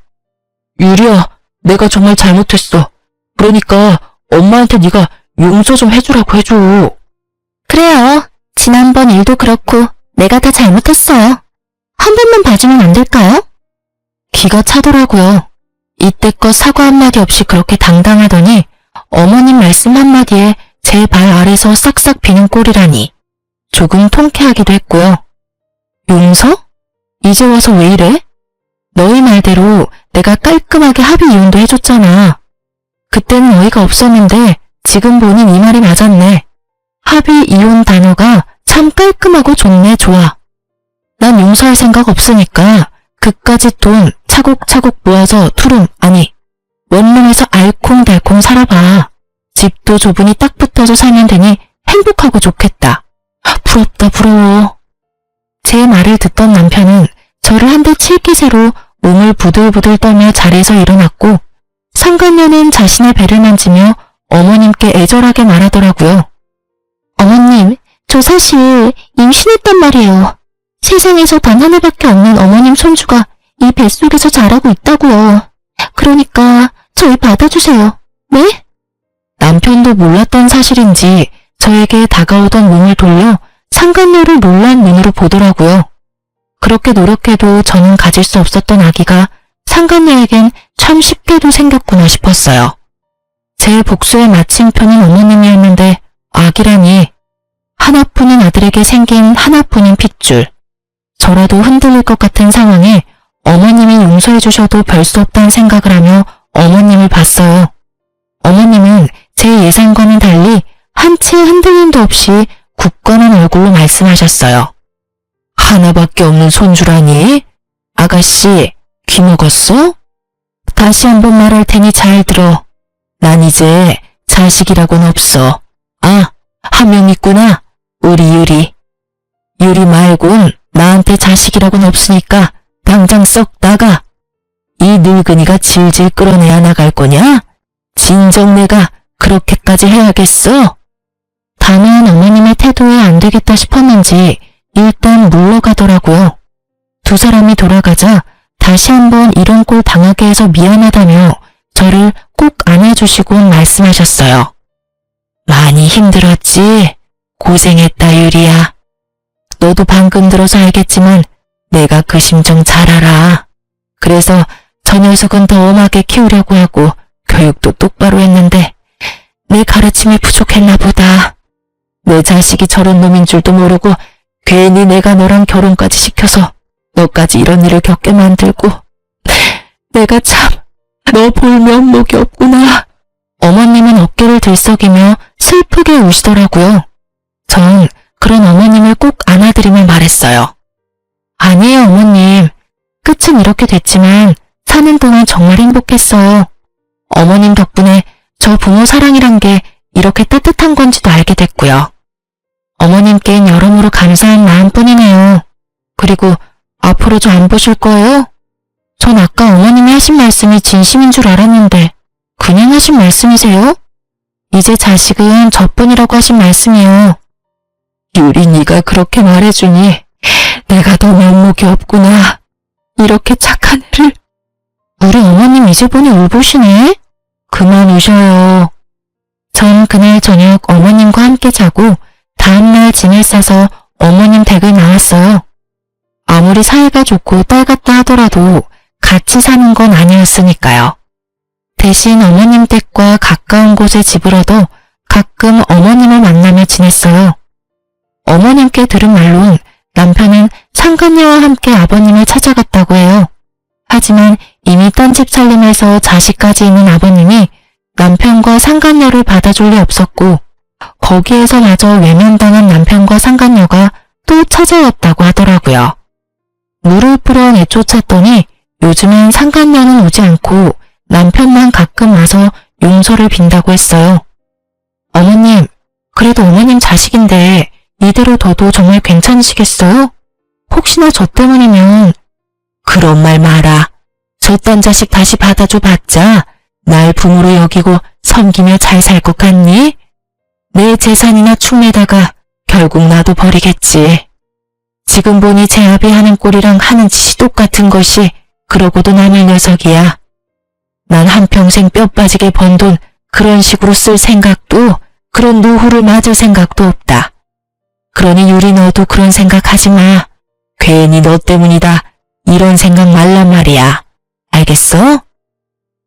유리야, 내가 정말 잘못했어. 그러니까 엄마한테 네가 용서 좀 해주라고 해줘. 그래요. 지난번 일도 그렇고 내가 다 잘못했어요. 한 번만 봐주면 안 될까요? 기가 차더라고요. 이때껏 사과 한마디 없이 그렇게 당당하더니 어머님 말씀 한마디에 제 발 아래서 싹싹 비는 꼴이라니 조금 통쾌하기도 했고요. 용서? 이제 와서 왜 이래? 너희 말대로 내가 깔끔하게 합의 이혼도 해줬잖아. 그때는 어이가 없었는데 지금 보니 네 말이 맞았네. 합의 이혼 단어가 참 깔끔하고 좋네. 좋아. 난 용서할 생각 없으니까 그까짓 돈 차곡차곡 모아서 투룸 아니 원룸에서 알콩달콩 살아봐. 집도 좁으니 딱 붙어서 살면 되니 행복하고 좋겠다. 부럽다 부러워. 제 말을 듣던 남편은 저를 한 대 칠 기세로 몸을 부들부들 떨며 자리에서 일어났고 상간녀는 자신의 배를 만지며 어머님께 애절하게 말하더라고요. 어머님, 저 사실 임신했단 말이에요. 세상에서 단 하나밖에 없는 어머님 손주가 이 뱃속에서 자라고 있다고요. 그러니까 저희 받아주세요. 네? 남편도 몰랐던 사실인지 저에게 다가오던 몸을 돌려 상간녀를 놀란 눈으로 보더라고요. 그렇게 노력해도 저는 가질 수 없었던 아기가 상간녀에겐 참 쉽게도 생겼구나 싶었어요. 제 복수의 마침표는 어머님이었는데 아기라니. 하나뿐인 아들에게 생긴 하나뿐인 핏줄. 저라도 흔들릴 것 같은 상황에 어머님이 용서해 주셔도 별 수 없다는 생각을 하며 어머님을 봤어요. 어머님은 제 예상과는 달리 한치의 흔들림도 없이 굳건한 얼굴로 말씀하셨어요. 하나밖에 없는 손주라니? 아가씨, 귀 먹었어? 다시 한번 말할 테니 잘 들어. 난 이제 자식이라고는 없어. 아, 한 명 있구나. 우리 유리. 유리 말곤 나한테 자식이라고는 없으니까 당장 썩 나가. 이 늙은이가 질질 끌어내야 나갈 거냐? 진정 내가 그렇게까지 해야겠어? 다만 어머님의 태도에 안 되겠다 싶었는지 일단 물러가더라고요. 두 사람이 돌아가자 다시 한번 이런 꼴 당하게 해서 미안하다며 저를 꼭 안아주시고 말씀하셨어요. 많이 힘들었지? 고생했다 유리야. 너도 방금 들어서 알겠지만 내가 그 심정 잘 알아. 그래서 저 녀석은 더 엄하게 키우려고 하고 교육도 똑바로 했는데 내 가르침이 부족했나 보다. 내 자식이 저런 놈인 줄도 모르고 괜히 내가 너랑 결혼까지 시켜서 너까지 이런 일을 겪게 만들고 내가 참 너 볼 면목이 없구나. 어머님은 어깨를 들썩이며 슬프게 우시더라고요. 전 그런 어머님을 꼭 안아드리며 말했어요. 아니에요 어머님. 끝은 이렇게 됐지만 사는 동안 정말 행복했어요. 어머님 덕분에 저 부모 사랑이란 게 이렇게 따뜻한 건지도 알게 됐고요. 어머님께는 여러모로 감사한 마음뿐이네요. 그리고 앞으로 저 안 보실 거예요? 전 아까 어머님이 하신 말씀이 진심인 줄 알았는데 그냥 하신 말씀이세요? 이제 자식은 저뿐이라고 하신 말씀이요. 유리 네가 그렇게 말해주니 내가 더 면목이 없구나. 이렇게 착한 애를. 우리 어머님 이제 보니 울보시네. 그만 우셔요. 전 그날 저녁 어머님과 함께 자고 다음날 짐을 싸서 어머님 댁을 나왔어요. 아무리 사이가 좋고 딸 같다 하더라도 같이 사는 건 아니었으니까요. 대신 어머님 댁과 가까운 곳에 집을 얻어 가끔 어머님을 만나며 지냈어요. 어머님께 들은 말론 남편은 상간녀와 함께 아버님을 찾아갔다고 해요. 하지만 이미 딴 집 살림에서 자식까지 있는 아버님이 남편과 상간녀를 받아줄 리 없었고 거기에서마저 외면당한 남편과 상간녀가 또 찾아왔다고 하더라고요. 물을 뿌려 내쫓았더니 요즘은 상간녀는 오지 않고 남편만 가끔 와서 용서를 빈다고 했어요. 어머님, 그래도 어머님 자식인데 이대로 둬도 정말 괜찮으시겠어요? 혹시나 저 때문이면. 그런 말 마라. 저딴 자식 다시 받아줘 봤자 날 부모로 여기고 섬기며 잘 살 것 같니? 내 재산이나 축내다가 결국 나도 버리겠지. 지금 보니 제 아비 하는 꼴이랑 하는 짓이 똑같은 것이 그러고도 남을 녀석이야. 난 한평생 뼈 빠지게 번 돈 그런 식으로 쓸 생각도 그런 노후를 맞을 생각도 없다. 그러니 유리 너도 그런 생각하지 마. 괜히 너 때문이다. 이런 생각 말란 말이야. 알겠어?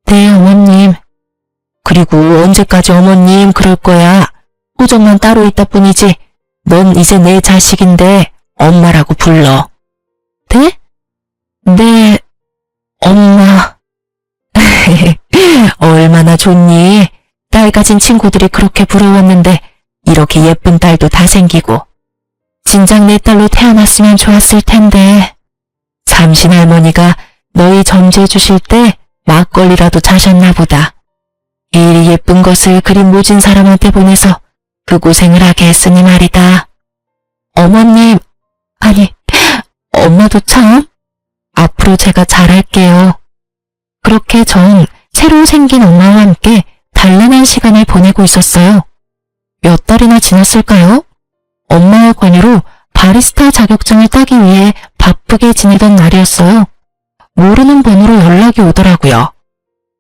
네 어머님. 그리고 언제까지 어머님 그럴 거야. 호정만 따로 있다 뿐이지 넌 이제 내 자식인데 엄마라고 불러. 네? 네, 엄마. 얼마나 좋니? 딸 가진 친구들이 그렇게 부러웠는데 이렇게 예쁜 딸도 다 생기고. 진작 내 딸로 태어났으면 좋았을 텐데. 잠신 할머니가 너희 점지해 주실 때 막걸리라도 자셨나 보다. 이리 예쁜 것을 그리 모진 사람한테 보내서 그 고생을 하게 했으니 말이다. 어머님, 아니, 엄마도 참. 앞으로 제가 잘할게요. 그렇게 전 새로 생긴 엄마와 함께 단란한 시간을 보내고 있었어요. 몇 달이나 지났을까요? 엄마의 권유로 바리스타 자격증을 따기 위해 바쁘게 지내던 날이었어요. 모르는 번호로 연락이 오더라고요.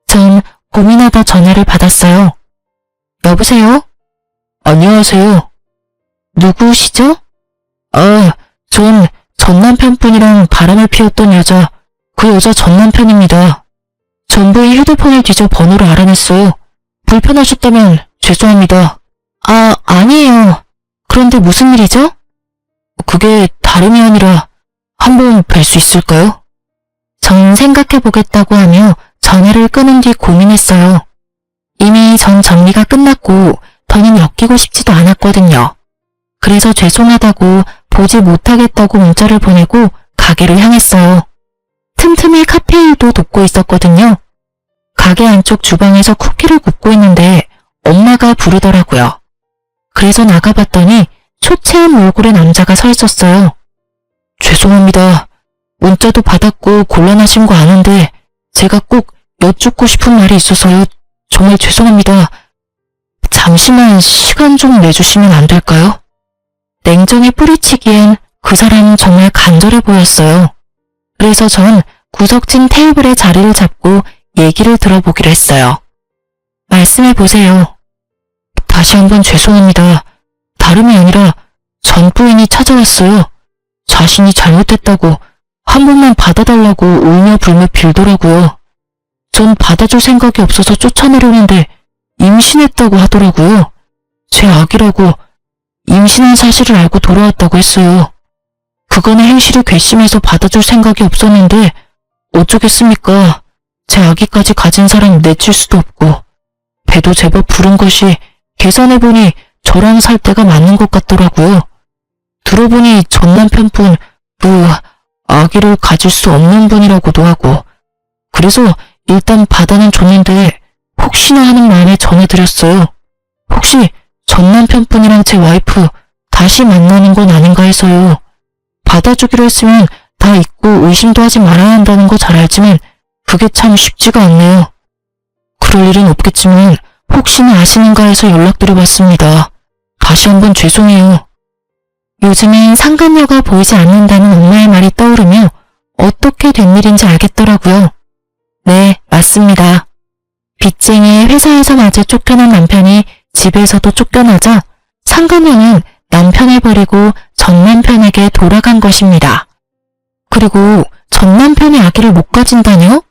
전 고민하다 전화를 받았어요. 여보세요? 안녕하세요. 누구시죠? 전 전 남편분이랑 바람을 피웠던 여자, 그 여자 전 남편입니다. 전부의 휴대폰을 뒤져 번호를 알아냈어요. 불편하셨다면 죄송합니다. 아니에요. 그런데 무슨 일이죠? 그게 다름이 아니라 한번 뵐 수 있을까요? 전 생각해보겠다고 하며 전화를 끊은 뒤 고민했어요. 이미 전 정리가 끝났고 더는 엮이고 싶지도 않았거든요. 그래서 죄송하다고 보지 못하겠다고 문자를 보내고 가게를 향했어요. 틈틈이 카페 일도 돕고 있었거든요. 가게 안쪽 주방에서 쿠키를 굽고 있는데 엄마가 부르더라고요. 그래서 나가봤더니 초췌한 얼굴의 남자가 서 있었어요. 죄송합니다. 문자도 받았고 곤란하신 거 아는데 제가 꼭 여쭙고 싶은 말이 있어서요. 정말 죄송합니다. 잠시만 시간 좀 내주시면 안 될까요? 냉정히 뿌리치기엔 그 사람은 정말 간절해 보였어요. 그래서 전 구석진 테이블에 자리를 잡고 얘기를 들어보기로 했어요. 말씀해보세요. 다시 한번 죄송합니다. 다름이 아니라 전 부인이 찾아왔어요. 자신이 잘못했다고 한 번만 받아달라고 울며 불며 빌더라고요. 전 받아줄 생각이 없어서 쫓아내려는데 임신했다고 하더라고요. 제 아기라고 임신한 사실을 알고 돌아왔다고 했어요. 그간의 행실이 괘씸해서 받아줄 생각이 없었는데 어쩌겠습니까. 제 아기까지 가진 사람 내칠 수도 없고 배도 제법 부른 것이 계산해보니 저랑 살 때가 맞는 것 같더라고요. 들어보니 전 남편분 아기를 가질 수 없는 분이라고도 하고 그래서 일단 받아는 줬는데 혹시나 하는 마음에 전해드렸어요. 혹시 전 남편분이랑 제 와이프 다시 만나는 건 아닌가 해서요. 받아주기로 했으면 다 잊고 의심도 하지 말아야 한다는 거 잘 알지만 그게 참 쉽지가 않네요. 그럴 일은 없겠지만 혹시나 아시는가 해서 연락드려봤습니다. 다시 한번 죄송해요. 요즘엔 상간녀가 보이지 않는다는 엄마의 말이 떠오르며 어떻게 된 일인지 알겠더라고요. 네, 맞습니다. 빚쟁이의 회사에서마저 쫓겨난 남편이 집에서도 쫓겨나자 상간녀는 남편을 버리고 전 남편에게 돌아간 것입니다. 그리고 전 남편이 아기를 못 가진다뇨?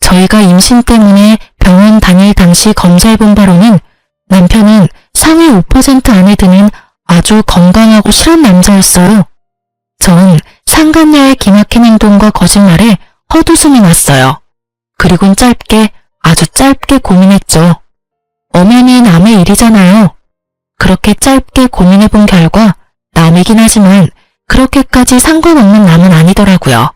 저희가 임신 때문에 병원 다닐 당시 검사해본 바로는 남편은 상위 5% 안에 드는 아주 건강하고 실한 남자였어요. 전 상간녀의 기막힌 행동과 거짓말에 헛웃음이 났어요. 그리곤 아주 짧게 고민했죠. 엄연히 남의 일이잖아요. 그렇게 짧게 고민해본 결과 남이긴 하지만 그렇게까지 상관없는 남은 아니더라고요.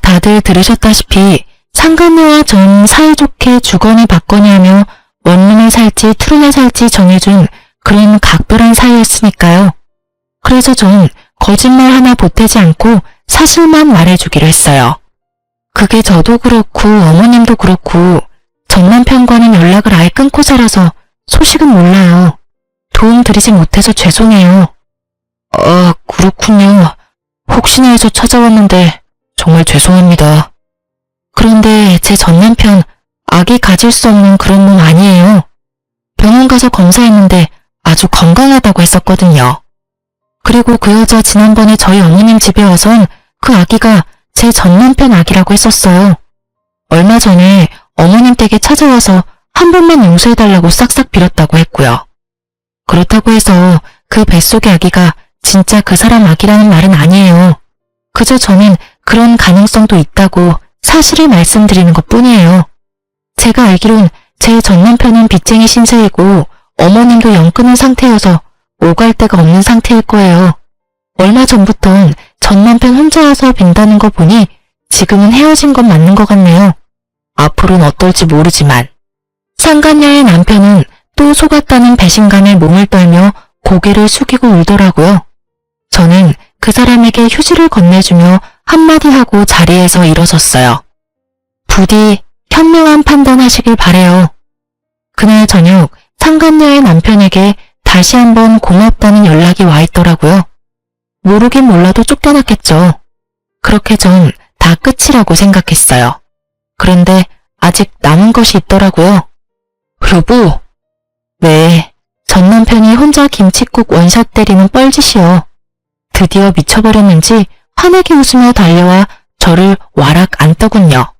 다들 들으셨다시피 상간녀와 전 사이좋게 주거니 받거니 하며 원룸에 살지 투룸에 살지 정해준 그런 각별한 사이였으니까요. 그래서 전 거짓말 하나 보태지 않고 사실만 말해주기로 했어요. 그게 저도 그렇고 어머님도 그렇고 전 남편과는 연락을 아예 끊고 살아서 소식은 몰라요. 도움 드리지 못해서 죄송해요. 그렇군요. 혹시나 해서 찾아왔는데 정말 죄송합니다. 그런데 제 전 남편 아기 가질 수 없는 그런 몸 아니에요. 병원 가서 검사했는데 아주 건강하다고 했었거든요. 그리고 그 여자 지난번에 저희 어머님 집에 와선 그 아기가 제 전 남편 아기라고 했었어요. 얼마 전에 어머님 댁에 찾아와서 한 번만 용서해달라고 싹싹 빌었다고 했고요. 그렇다고 해서 그 뱃속의 아기가 진짜 그 사람 아기라는 말은 아니에요. 그저 저는 그런 가능성도 있다고 사실을 말씀드리는 것뿐이에요. 제가 알기론 제 전 남편은 빚쟁이 신세이고 어머님도 영 끊은 상태여서 오갈 데가 없는 상태일 거예요. 얼마 전부턴 전 남편 혼자여서 빈다는 거 보니 지금은 헤어진 건 맞는 것 같네요. 앞으로는 어떨지 모르지만. 상간녀의 남편은 또 속았다는 배신감에 몸을 떨며 고개를 숙이고 울더라고요. 저는 그 사람에게 휴지를 건네주며 한마디 하고 자리에서 일어섰어요. 부디 현명한 판단하시길 바래요. 그날 저녁 상간녀의 남편에게 다시 한번 고맙다는 연락이 와 있더라고요. 모르긴 몰라도 쫓겨났겠죠. 그렇게 전 다 끝이라고 생각했어요. 그런데 아직 남은 것이 있더라고요. 여보. 네, 전 남편이 혼자 김칫국 원샷 때리는 뻘짓이요. 드디어 미쳐버렸는지 환하게 웃으며 달려와 저를 와락 안더군요.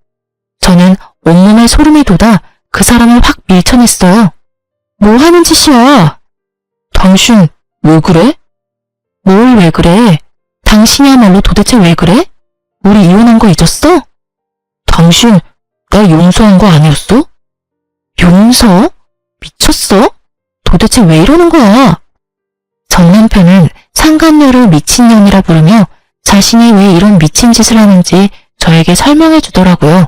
저는 온몸에 소름이 돋아 그 사람을 확 밀쳐냈어요. 뭐 하는 짓이야? 당신 왜 그래? 뭘 왜 그래? 당신이야말로 도대체 왜 그래? 우리 이혼한 거 잊었어? 당신 나 용서한 거 아니었어? 용서? 미쳤어? 도대체 왜 이러는 거야? 전 남편은 상간녀를 미친년이라 부르며 자신이 왜 이런 미친 짓을 하는지 저에게 설명해 주더라고요.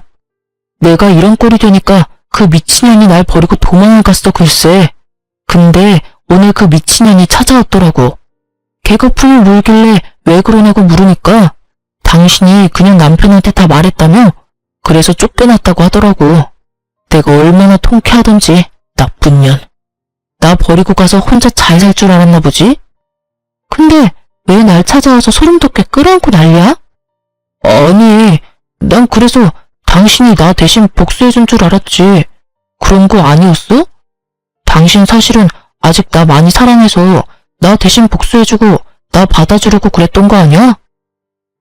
내가 이런 꼴이 되니까 그 미친년이 날 버리고 도망을 갔어 글쎄. 근데 오늘 그 미친년이 찾아왔더라고. 개거품을 물길래 왜 그러냐고 물으니까 당신이 그냥 남편한테 다 말했다며 그래서 쫓겨났다고 하더라고. 내가 얼마나 통쾌하던지 나쁜 년. 나 버리고 가서 혼자 잘 살 줄 알았나 보지? 근데 왜 날 찾아와서 소름 돋게 끌어안고 난리야? 아니, 난 그래서 당신이 나 대신 복수해준 줄 알았지. 그런 거 아니었어? 당신 사실은 아직 나 많이 사랑해서 나 대신 복수해주고 나 받아주려고 그랬던 거 아니야?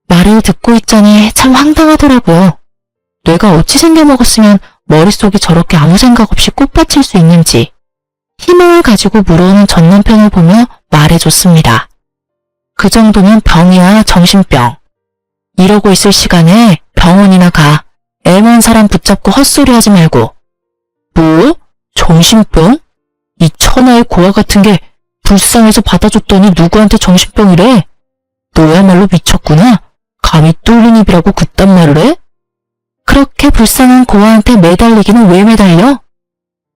말을 듣고 있자니 참 황당하더라고요. 뇌가 어찌 생겨먹었으면 머릿속이 저렇게 아무 생각 없이 꽃받칠 수 있는지 희망을 가지고 물어오는 전 남편을 보며 말해줬습니다. 그 정도면 병이야 정신병. 이러고 있을 시간에 병원이나 가. 애먼 사람 붙잡고 헛소리하지 말고. 뭐? 정신병? 이 천하의 고아 같은 게 불쌍해서 받아줬더니 누구한테 정신병이래? 너야말로 미쳤구나. 감히 뚫린 입이라고 그딴 말을 해? 그렇게 불쌍한 고아한테 매달리기는 왜 매달려?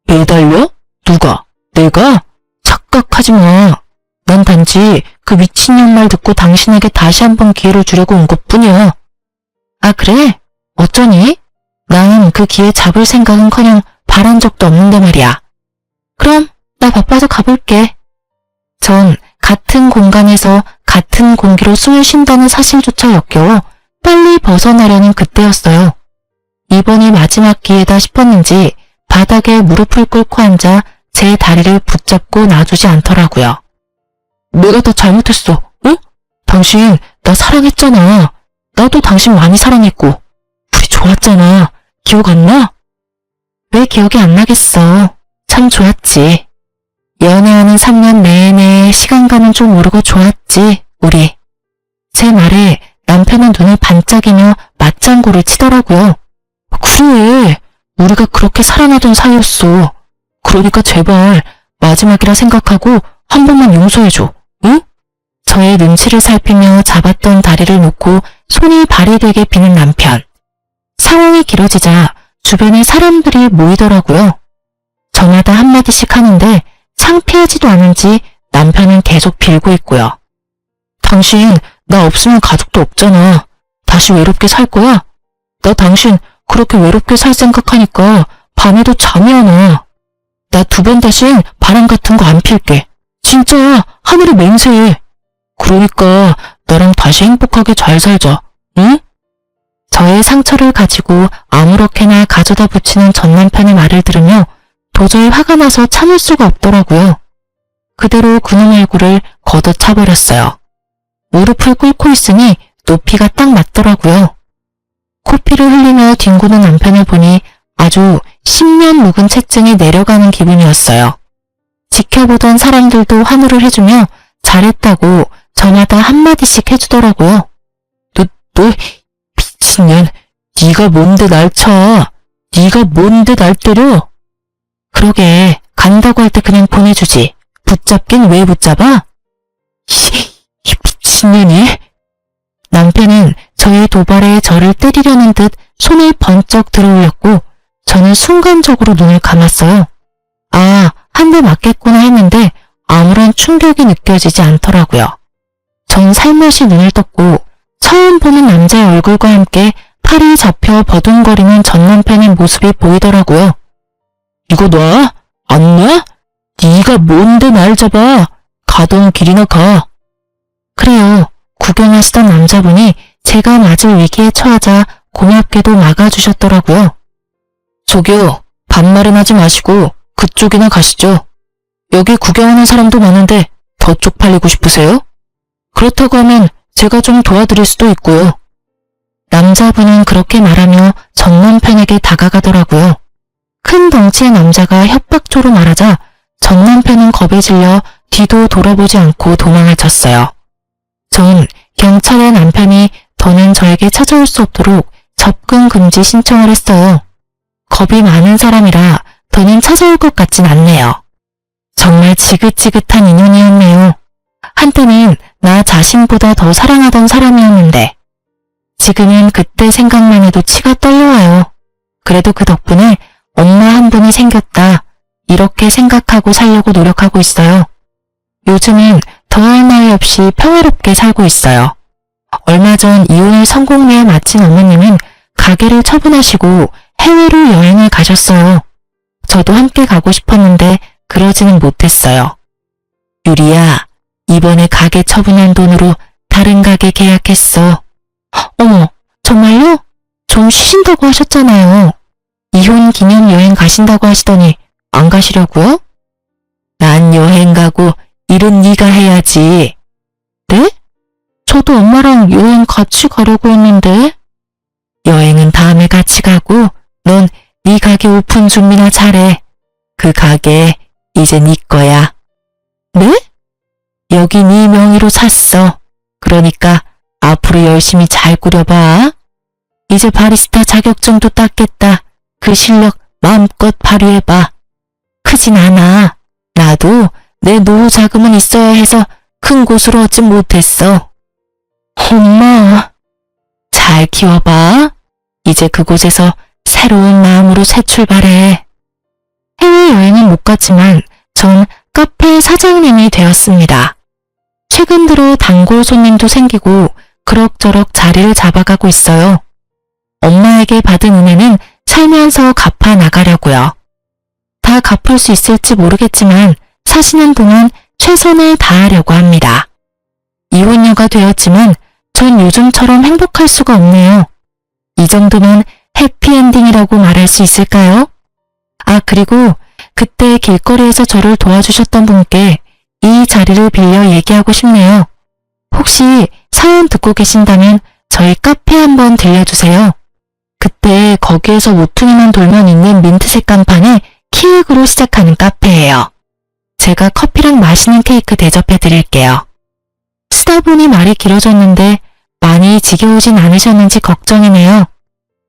매달려? 누가? 내가? 착각하지 마. 난 단지 그 미친년 말 듣고 당신에게 다시 한번 기회를 주려고 온 것뿐이야. 아 그래? 어쩌니? 난 그 기회 잡을 생각은커녕 바란 적도 없는데 말이야. 그럼 나 바빠서 가볼게. 전 같은 공간에서 같은 공기로 숨을 쉰다는 사실조차 역겨워 빨리 벗어나려는 그때였어요. 이번이 마지막 기회다 싶었는지 바닥에 무릎을 꿇고 앉아 제 다리를 붙잡고 놔주지 않더라고요. 내가 다 잘못했어, 응? 당신 나 사랑했잖아. 나도 당신 많이 사랑했고 우리 좋았잖아. 기억 안 나? 왜 기억이 안 나겠어. 참 좋았지. 연애하는 3년 내내 시간 가는 줄 모르고 좋았지, 우리. 제 말에 남편은 눈을 반짝이며 맞장구를 치더라고요. 그래, 우리가 그렇게 사랑하던 사이였어. 그러니까 제발 마지막이라 생각하고 한 번만 용서해줘, 응? 저의 눈치를 살피며 잡았던 다리를 놓고 손이 발이 되게 비는 남편. 상황이 길어지자 주변에 사람들이 모이더라고요. 저마다 한마디씩 하는데 창피하지도 않은지 남편은 계속 빌고 있고요. 당신 나 없으면 가족도 없잖아. 다시 외롭게 살 거야? 나 당신 그렇게 외롭게 살 생각하니까 밤에도 잠이 안 와. 나 2번 다신 바람 같은 거 안 필게. 진짜야, 하늘이 맹세해. 그러니까 나랑 다시 행복하게 잘 살자, 응? 저의 상처를 가지고 아무렇게나 가져다 붙이는 전 남편의 말을 들으며 도저히 화가 나서 참을 수가 없더라고요. 그대로 그놈 얼굴을 걷어차버렸어요. 무릎을 꿇고 있으니 높이가 딱 맞더라고요. 코피를 흘리며 뒹구는 남편을 보니 아주 10년 묵은 채증이 내려가는 기분이었어요. 지켜보던 사람들도 환호를 해주며 잘했다고 저마다 한마디씩 해주더라고요. 너 미친년, 네가 뭔데 날 쳐? 네가 뭔데 날 때려? 그러게, 간다고 할 때 그냥 보내주지. 붙잡긴 왜 붙잡아? 이 미친년이? 남편은 저의 도발에 저를 때리려는 듯 손을 번쩍 들어올렸고 저는 순간적으로 눈을 감았어요. 아, 한 대 맞겠구나 했는데 아무런 충격이 느껴지지 않더라고요. 전 살며시 눈을 떴고 처음 보는 남자의 얼굴과 함께 팔이 잡혀 버둥거리는 전 남편의 모습이 보이더라고요. 이거 놔? 안 놔? 네가 뭔데 날 잡아? 가던 길이나 가. 그래요. 구경하시던 남자분이 제가 맞을 위기에 처하자 고맙게도 막아주셨더라고요. 저기요, 반말은 하지 마시고 그쪽이나 가시죠. 여기 구경하는 사람도 많은데 더 쪽팔리고 싶으세요? 그렇다고 하면 제가 좀 도와드릴 수도 있고요. 남자분은 그렇게 말하며 전 남편에게 다가가더라고요. 큰 덩치의 남자가 협박조로 말하자 전 남편은 겁에 질려 뒤도 돌아보지 않고 도망을 쳤어요. 전 경찰에 남편이 더는 저에게 찾아올 수 없도록 접근 금지 신청을 했어요. 겁이 많은 사람이라 더는 찾아올 것 같진 않네요. 정말 지긋지긋한 인연이었네요. 한때는 나 자신보다 더 사랑하던 사람이었는데 지금은 그때 생각만 해도 치가 떨려와요. 그래도 그 덕분에 엄마 한 분이 생겼다. 이렇게 생각하고 살려고 노력하고 있어요. 요즘은 더할 나위 없이 평화롭게 살고 있어요. 얼마 전 이혼을 성공리에 마친 어머님은 가게를 처분하시고 해외로 여행을 가셨어요. 저도 함께 가고 싶었는데 그러지는 못했어요. 유리야, 이번에 가게 처분한 돈으로 다른 가게 계약했어. 어머, 정말요? 좀 쉬신다고 하셨잖아요. 이혼 기념 여행 가신다고 하시더니 안 가시려고요? 난 여행 가고 일은 네가 해야지. 네? 저도 엄마랑 여행 같이 가려고 했는데. 여행은 다음에 같이 가고 넌 네 가게 오픈 준비나 잘해. 그 가게 이제 네 거야. 네? 여기 네 명의로 샀어. 그러니까 앞으로 열심히 잘 꾸려봐. 이제 바리스타 자격증도 땄겠다. 그 실력 마음껏 발휘해봐. 크진 않아. 나도 내 노후 자금은 있어야 해서 큰 곳으로 얻진 못했어. 엄마, 잘 키워봐. 이제 그곳에서 새로운 마음으로 새 출발해. 해외여행은 못 갔지만 전 카페 사장님이 되었습니다. 최근 들어 단골 손님도 생기고 그럭저럭 자리를 잡아가고 있어요. 엄마에게 받은 은혜는 살면서 갚아 나가려고요. 다 갚을 수 있을지 모르겠지만 사시는 동안 최선을 다하려고 합니다. 이혼녀가 되었지만 전 요즘처럼 행복할 수가 없네요. 이 정도면 해피엔딩이라고 말할 수 있을까요? 아, 그리고 그때 길거리에서 저를 도와주셨던 분께 이 자리를 빌려 얘기하고 싶네요. 혹시 사연 듣고 계신다면 저희 카페 한번 들려주세요. 그때 거기에서 모퉁이만 돌면 있는 민트색 간판에 키읔으로 시작하는 카페예요. 제가 커피랑 맛있는 케이크 대접해 드릴게요. 쓰다 보니 말이 길어졌는데 많이 지겨우진 않으셨는지 걱정이네요.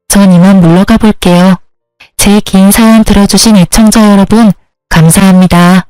전 이만 물러가 볼게요. 제 긴 사연 들어주신 애청자 여러분, 감사합니다.